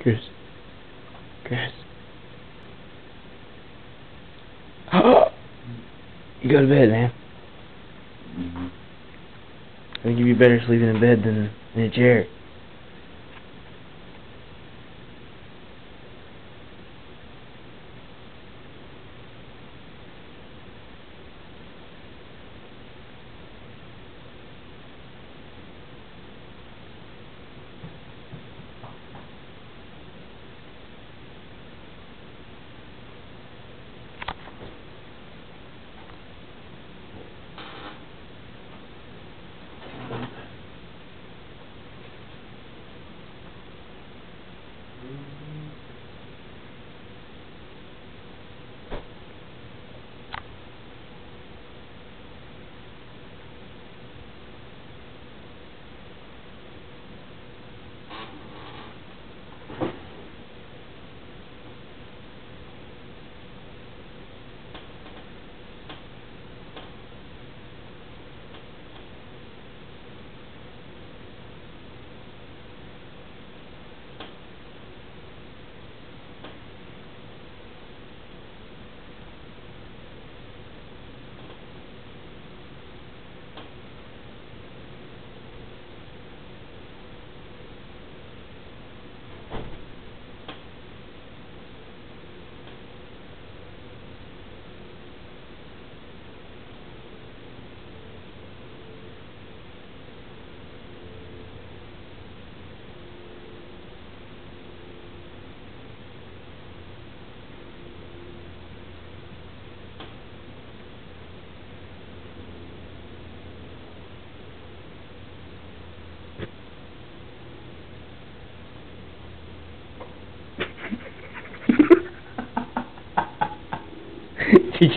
Chris. Chris. You go to bed, man. I think you'd be better sleeping in bed than in a chair.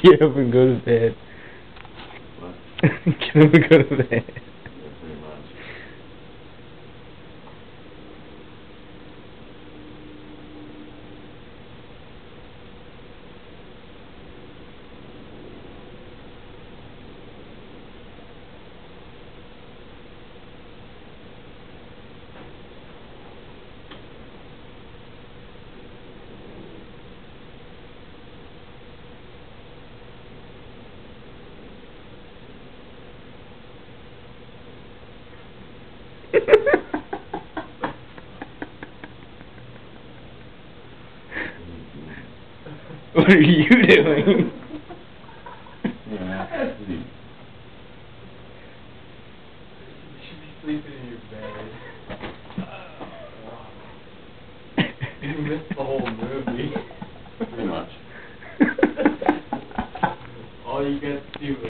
Get up and go to bed. What? Get up and go to bed. Yeah, pretty much. What are you doing? Yeah, sleep. You should be sleeping in your bed. You missed the whole movie. Pretty much. All you get to do